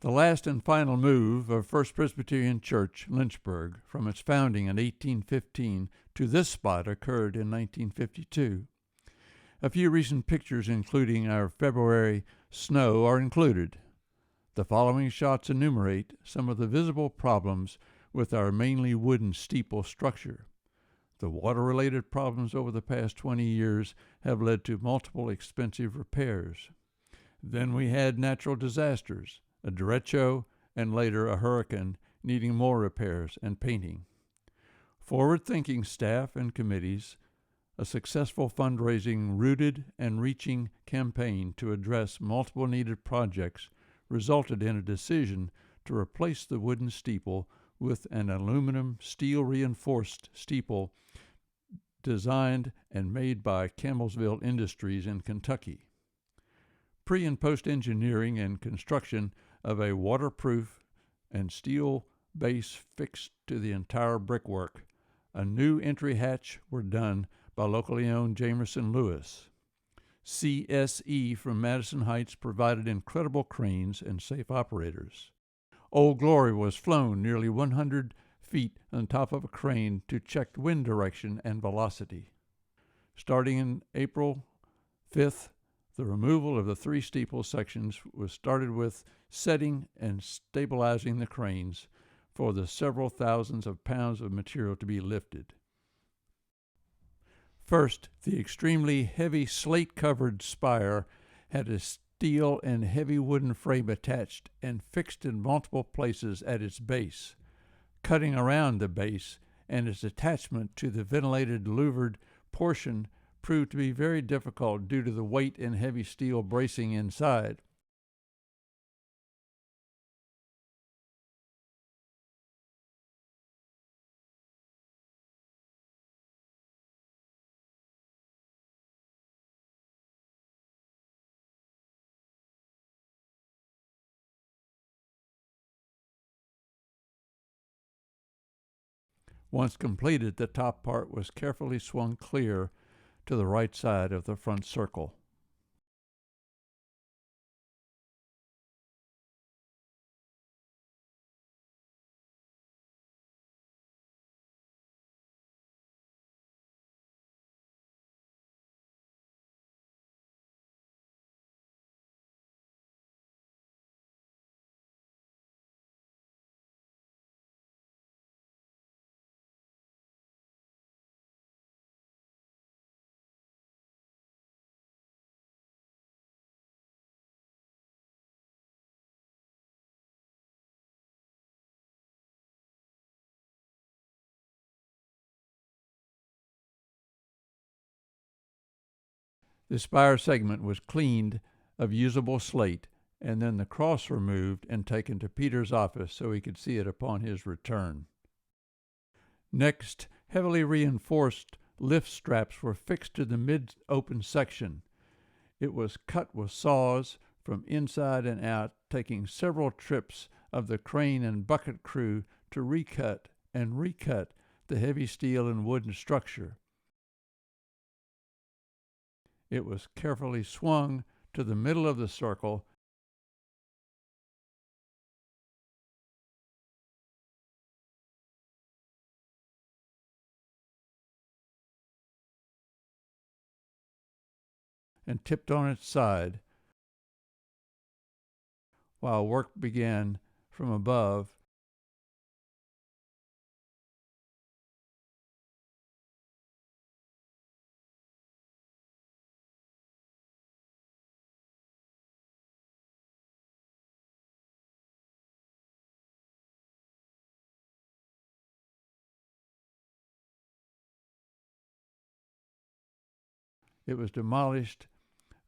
The last and final move of First Presbyterian Church, Lynchburg, from its founding in 1815 to this spot occurred in 1952. A few recent pictures, including our February snow, are included. The following shots enumerate some of the visible problems with our mainly wooden steeple structure. The water-related problems over the past 20 years have led to multiple expensive repairs. Then we had natural disasters, a derecho, and later a hurricane, needing more repairs and painting. Forward-thinking staff and committees, a successful fundraising rooted and reaching campaign to address multiple needed projects resulted in a decision to replace the wooden steeple with an aluminum steel reinforced steeple designed and made by Campbellsville Industries in Kentucky. Pre- and post-engineering and construction of a waterproof and steel base fixed to the entire brickwork. A new entry hatch were done by locally owned Jamerson Lewis. CSE from Madison Heights provided incredible cranes and safe operators. Old Glory was flown nearly 100 feet on top of a crane to check wind direction and velocity. Starting in April 5th, the removal of the 3 steeple sections was started with setting and stabilizing the cranes for the several thousands of pounds of material to be lifted. First, the extremely heavy slate-covered spire had a steel and heavy wooden frame attached and fixed in multiple places at its base. Cutting around the base and its attachment to the ventilated louvered portion proved to be very difficult due to the weight and heavy steel bracing inside. Once completed, the top part was carefully swung clear to the right side of the front circle. The spire segment was cleaned of usable slate, and then the cross removed and taken to Peter's office so he could see it upon his return. Next, heavily reinforced lift straps were fixed to the mid-open section. It was cut with saws from inside and out, taking several trips of the crane and bucket crew to recut the heavy steel and wooden structure. It was carefully swung to the middle of the circle and tipped on its side, while work began from above. It was demolished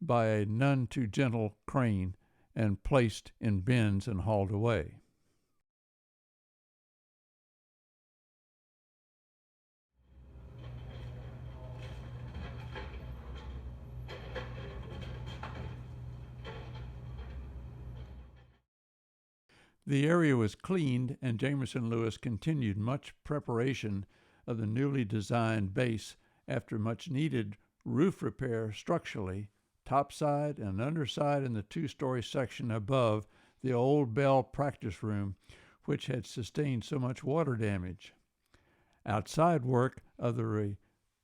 by a none too gentle crane and placed in bins and hauled away. The area was cleaned, and Jamerson Lewis continued much preparation of the newly designed base after much needed roof repair structurally, topside and underside in the 2-story section above the old Bell practice room, which had sustained so much water damage. Outside work of the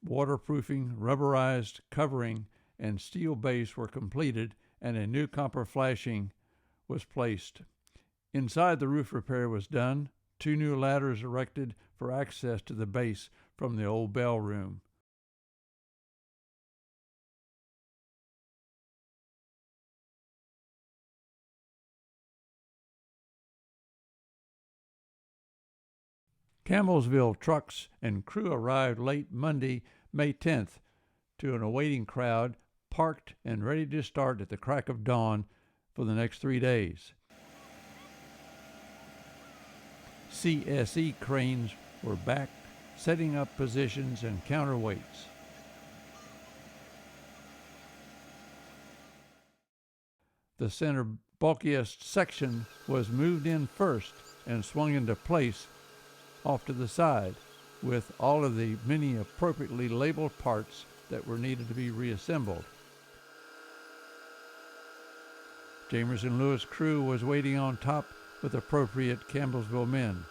waterproofing, rubberized covering, and steel base were completed, and a new copper flashing was placed. Inside, the roof repair was done, 2 new ladders erected for access to the base from the old Bell room. Campbellsville trucks and crew arrived late Monday, May 10th, to an awaiting crowd, parked and ready to start at the crack of dawn for the next 3 days. CSE cranes were back, setting up positions and counterweights. The center bulkiest section was moved in first and swung into place off to the side, with all of the many appropriately labeled parts that were needed to be reassembled. Jamerson Lewis crew was waiting on top with appropriate Campbellsville men.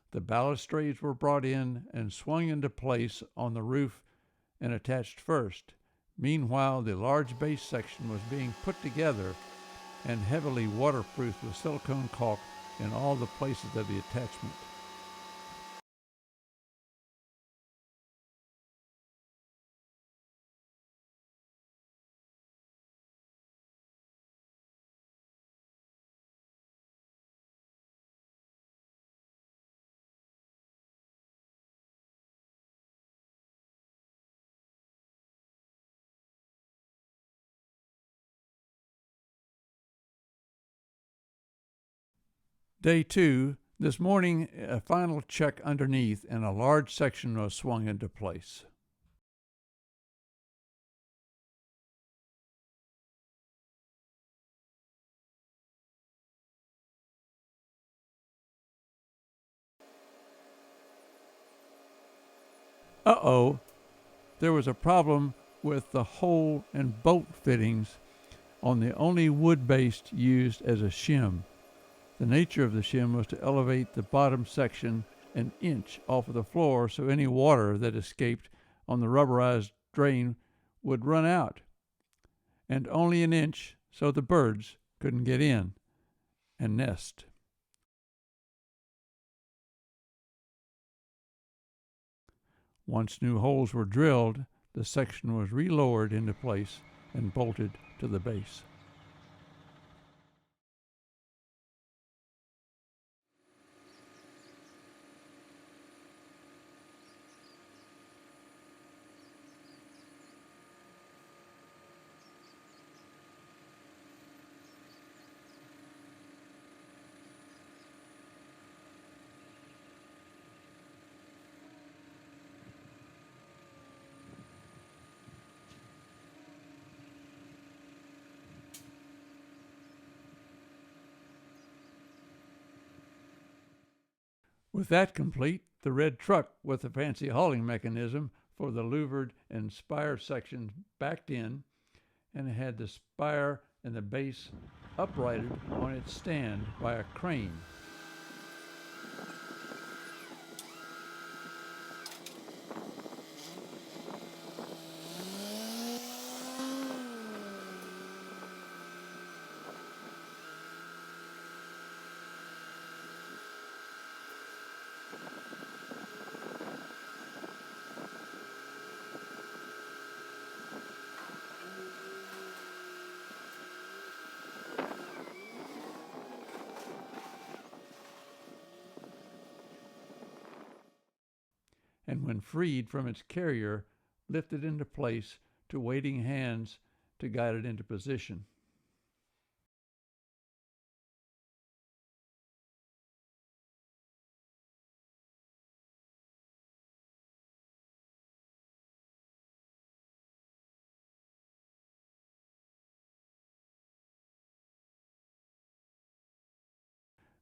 The balustrades were brought in and swung into place on the roof and attached first. Meanwhile, the large base section was being put together and heavily waterproofed with silicone caulk in all the places of the attachment. Day 2, this morning, a final check underneath and a large section was swung into place. There was a problem with the hole and bolt fittings on the only wood base used as a shim. The nature of the shim was to elevate the bottom section an inch off of the floor so any water that escaped on the rubberized drain would run out, and only an inch so the birds couldn't get in and nest. Once new holes were drilled, the section was relowered into place and bolted to the base. With that complete, the red truck with the fancy hauling mechanism for the louvered and spire sections backed in and had the spire and the base uprighted on its stand by a crane. And when freed from its carrier, lifted into place to waiting hands to guide it into position.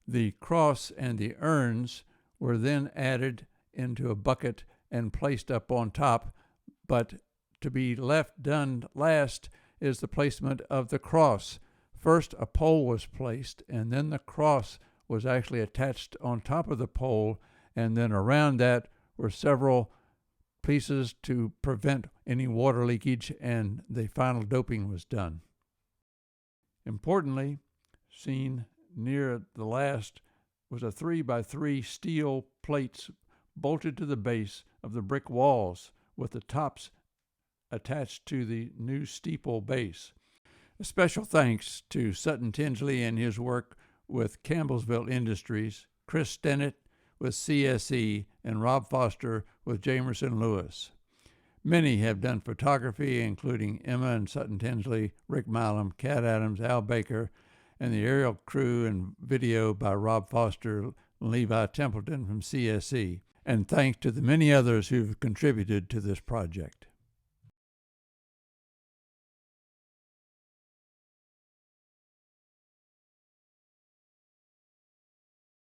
The cross and the urns were then added into a bucket and placed up on top, but to be left done last is the placement of the cross, First, a pole was placed, and then the cross was actually attached on top of the pole, and then around that were several pieces to prevent any water leakage, and the final doping was done. Importantly, seen near the last was a 3x3 steel plates bolted to the base of the brick walls with the tops attached to the new steeple base. A special thanks to Sutton Tinsley and his work with Campbellsville Industries, Chris Stennett with CSE, and Rob Foster with Jamerson Lewis. Many have done photography, including Emma and Sutton Tinsley, Rick Milam, Cat Adams, Al Baker, and the aerial crew and video by Rob Foster and Levi Templeton from CSE. And thanks to the many others who've contributed to this project.